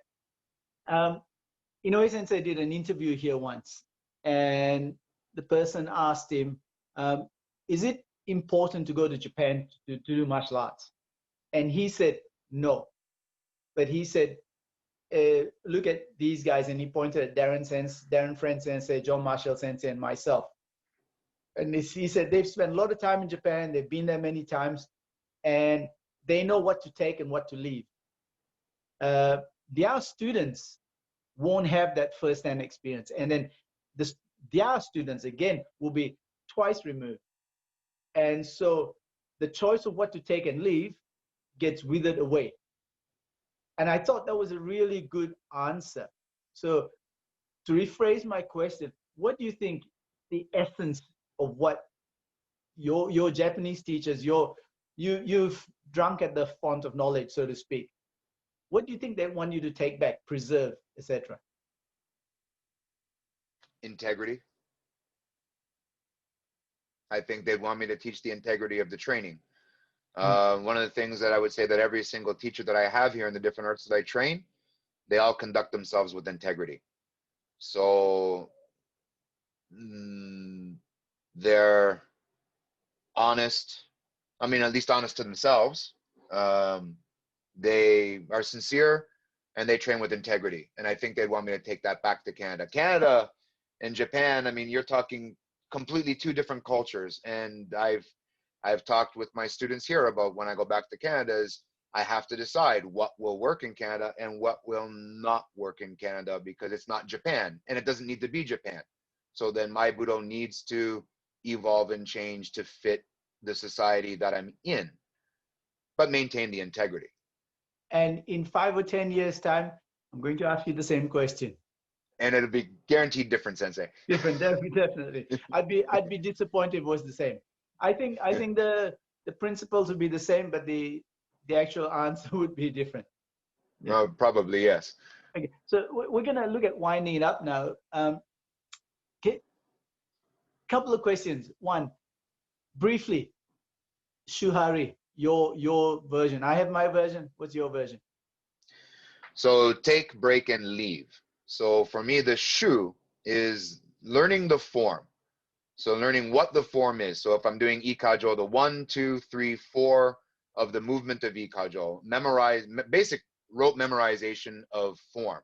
Inoue Sensei did an interview here once, and the person asked him, is it important to go to Japan to do martial arts? And he said, no. But he said, look at these guys, and he pointed at Darren Friend Sensei, John Marshall Sensei, and myself. And he said they've spent a lot of time in Japan, they've been there many times, and they know what to take and what to leave. Their students won't have that first-hand experience. And then their students, again, will be twice removed. And so the choice of what to take and leave gets withered away. And I thought that was a really good answer. So to rephrase my question, what do you think the essence of what your Japanese teachers, you've drunk at the font of knowledge, so to speak, what do you think they want you to take back, preserve, etc.? integrity. I think they want me to teach the integrity of the training. One of the things that I would say that every single teacher that I have here in the different arts that I train, they all conduct themselves with integrity. So they're honest. I mean, at least honest to themselves. They are sincere, and they train with integrity. And I think they want me to take that back to Canada. Canada and Japan, I mean, you're talking completely two different cultures. And I've talked with my students here about when I go back to Canada is I have to decide what will work in Canada and what will not work in Canada, because it's not Japan and it doesn't need to be Japan. So then my Budo needs to evolve and change to fit the society that I'm in, but maintain the integrity. And in 5 or 10 years' time, I'm going to ask you the same question. And it'll be guaranteed different, Sensei. Different, definitely. I'd be disappointed if it was the same. I think the principles would be the same, but the actual answer would be different. Yeah. Well, probably yes. Okay, so we're gonna look at winding it up now. Couple of questions. One, briefly, Shuhari, your version. I have my version. What's your version? So take, break, and leave. So for me, the shu is learning the form. So learning what the form is. So if I'm doing ikajo, the 1, 2, 3, 4 of the movement of ikajo, memorize basic rote memorization of form.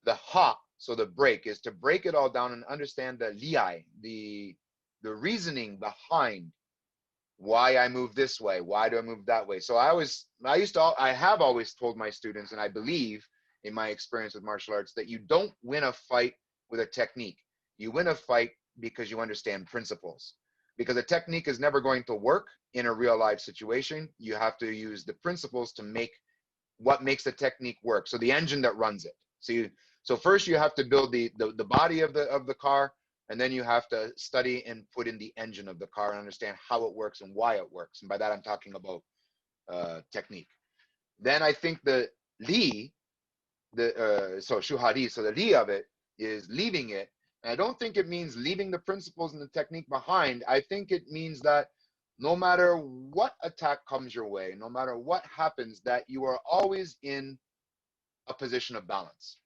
The ha, so the break, is to break it all down and understand the liai, the reasoning behind why I move this way, why do I move that way. So I have always told my students, and I believe in my experience with martial arts, that you don't win a fight with a technique. You win a fight because you understand principles. Because a technique is never going to work in a real life situation. You have to use the principles to make what makes the technique work. So the engine that runs it. So first you have to build the body of the car, and then you have to study and put in the engine of the car and understand how it works and why it works. And by that I'm talking about technique. Then I think the li, so shuhari, so the li of it is leaving it. And I don't think it means leaving the principles and the technique behind. I think it means that no matter what attack comes your way, no matter what happens, that you are always in a position of balance.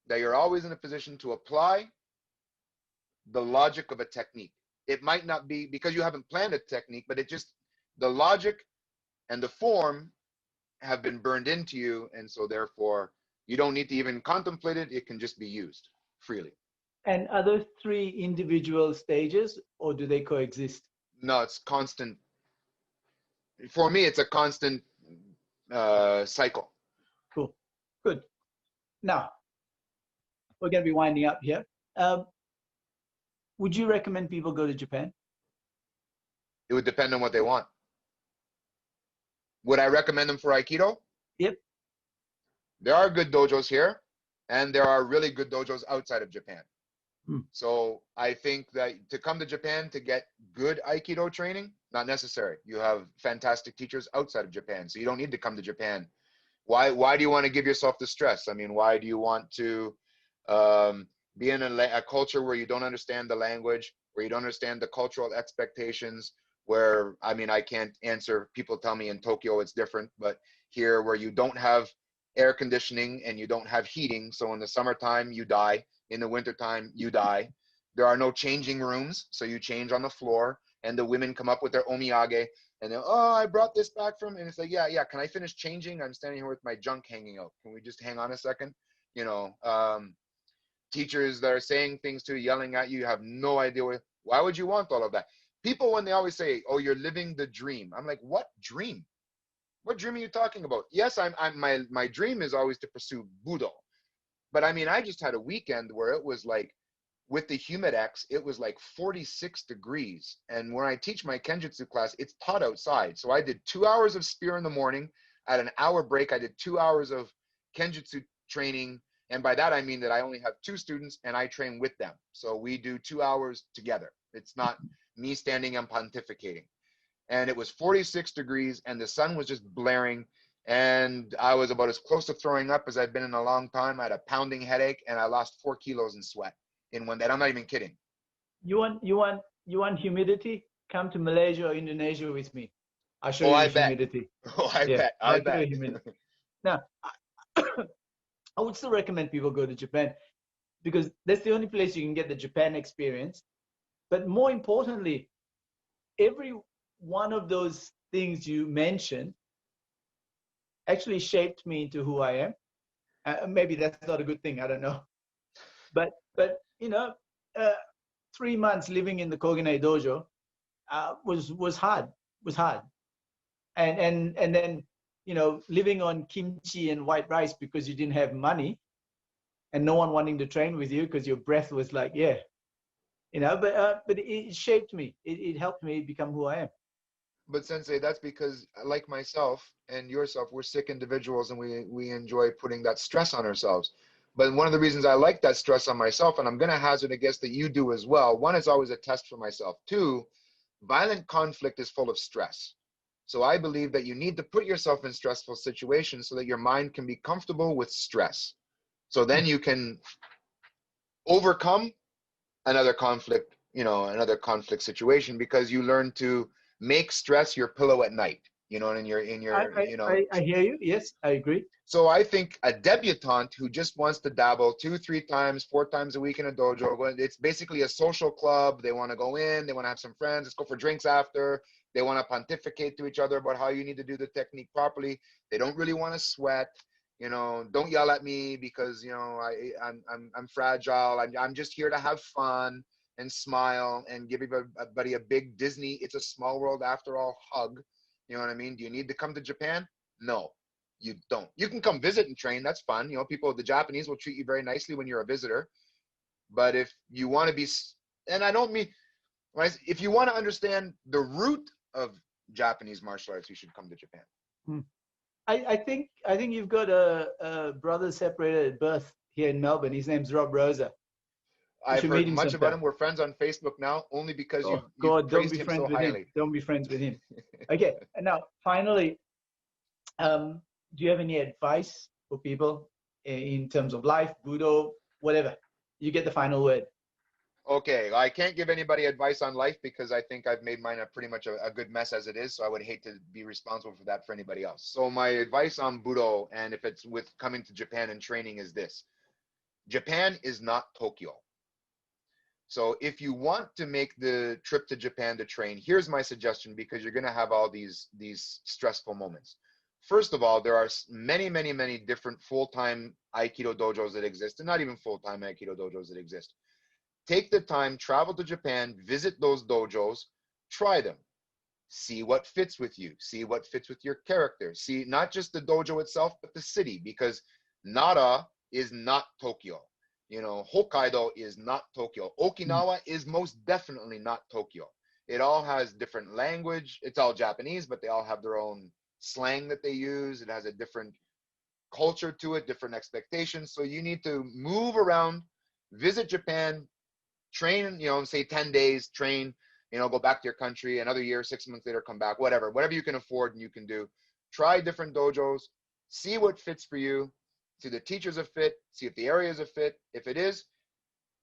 That you're always in a position to apply the logic of a technique. It might not be because you haven't planned a technique, but it just, the logic and the form have been burned into you. And so therefore you don't need to even contemplate it. It can just be used freely. And are those 3 individual stages, or do they coexist? No, it's constant. For me, it's a constant cycle. Cool. Good. Now, we're going to be winding up here. Would you recommend people go to Japan? It would depend on what they want. Would I recommend them for Aikido? Yep. There are good dojos here, and there are really good dojos outside of Japan. So I think that to come to Japan to get good Aikido training, not necessary. You have fantastic teachers outside of Japan, so you don't need to come to Japan Why do you want to give yourself the stress? I mean, why do you want to be in a culture where you don't understand the language, where you don't understand the cultural expectations, where, I mean, I can't answer, people tell me in Tokyo it's different, but here where you don't have air conditioning and you don't have heating, so in the summertime you die, in the wintertime you die. There are no changing rooms, so you change on the floor, and the women come up with their omiyage, and they're, oh, I brought this back from, and it's like, yeah, can I finish changing? I'm standing here with my junk hanging out. Can we just hang on a second? You know, teachers that are saying things to you, yelling at you, you have no idea why would you want all of that? People, when they always say, oh, you're living the dream. I'm like, what dream? What dream are you talking about? Yes, my dream is always to pursue Budo. But I mean, I just had a weekend where it was like, with the Humidex, it was like 46 degrees. And when I teach my Kenjutsu class, it's taught outside. So I did 2 hours of spear in the morning. At an hour break, I did 2 hours of Kenjutsu training. And by that, I mean that I only have 2 students and I train with them. So we do 2 hours together. It's not me standing and pontificating. And it was 46 degrees and the sun was just blaring. And I was about as close to throwing up as I've been in a long time. I had a pounding headache and I lost 4 kilos in sweat in one day. I'm not even kidding. You want humidity? Come to Malaysia or Indonesia with me. I'll show Oh, you I the bet. humidity. Oh, I bet. I bet. Now, I would still recommend people go to Japan because that's the only place you can get the Japan experience. But more importantly, every one of those things you mentioned actually shaped me into who I am. Maybe that's not a good thing. I don't know. But you know, 3 months living in the Kogane dojo was hard. Was hard. And then, you know, living on kimchi and white rice because you didn't have money, and no one wanting to train with you because your breath was like, yeah, you know. But it shaped me. It helped me become who I am. But Sensei, that's because, like myself and yourself, we're sick individuals and we enjoy putting that stress on ourselves. But one of the reasons I like that stress on myself, and I'm going to hazard a guess that you do as well, one, is always a test for myself. 2, violent conflict is full of stress. So I believe that you need to put yourself in stressful situations so that your mind can be comfortable with stress. So then you can overcome another conflict, you know, another conflict situation, because you learn to make stress your pillow at night, you know, and you know. I hear you. Yes, I agree. So I think a debutante who just wants to dabble 2, 3 times, 4 times a week in a dojo, it's basically a social club. They want to go in, they want to have some friends, let's go for drinks after. They want to pontificate to each other about how you need to do the technique properly. They don't really want to sweat. You know, don't yell at me because, you know, I'm fragile. I'm just here to have fun and smile and give everybody a big Disney, it's a small world after all hug. You know what I mean? Do you need to come to Japan? No, you don't. You can come visit and train. That's fun. You know, the Japanese will treat you very nicely when you're a visitor. But if you want to be, and I don't mean, if you want to understand the root of Japanese martial arts, you should come to Japan. I think you've got a brother separated at birth here in Melbourne. His name's Rob Rosa. I've heard much about him. We're friends on Facebook now, only because you praised him so highly. Don't be friends with him. Okay, and now finally, do you have any advice for people in terms of life, Budo, whatever? You get the final word. Okay, I can't give anybody advice on life because I think I've made mine pretty much a good mess as it is. So I would hate to be responsible for that for anybody else. So my advice on Budo, and if it's with coming to Japan and training, is this: Japan is not Tokyo. So if you want to make the trip to Japan to train, here's my suggestion, because you're going to have all these stressful moments. First of all, there are many, many, many different full-time Aikido dojos that exist, and not even full-time Aikido dojos that exist. Take the time, travel to Japan, visit those dojos, try them, see what fits with you, see what fits with your character, see not just the dojo itself, but the city, because Nara is not Tokyo. You know, Hokkaido is not Tokyo. Okinawa is most definitely not Tokyo. It all has different language. It's all Japanese, but they all have their own slang that they use. It has a different culture to it, different expectations. So you need to move around, visit Japan, train, you know, say 10 days, train, you know, go back to your country, another year, 6 months later, come back, whatever you can afford and you can do. Try different dojos, see what fits for you, see the teacher's a fit, see if the area is a fit. If it is,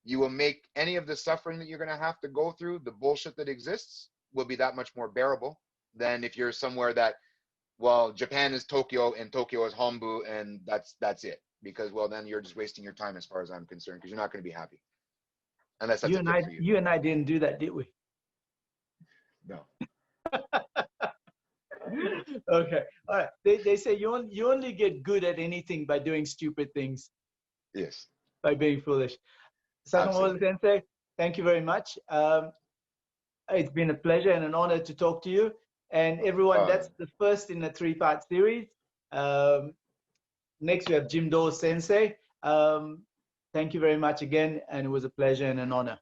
you will make any of the suffering that you're going to have to go through, the bullshit that exists, will be that much more bearable than if you're somewhere that, well, Japan is Tokyo and Tokyo is Thambu, and that's it. Because, well, then you're just wasting your time as far as I'm concerned, because you're not going to be happy. Unless that's a fit for you. You and I didn't do that, did we? No. Okay. All right. They say you only get good at anything by doing stupid things. Yes. By being foolish. Sakamoto Sensei, thank you very much. It's been a pleasure and an honor to talk to you. And everyone, that's the first in a 3-part series. Next, we have Jimdo Sensei. Thank you very much again, and it was a pleasure and an honor.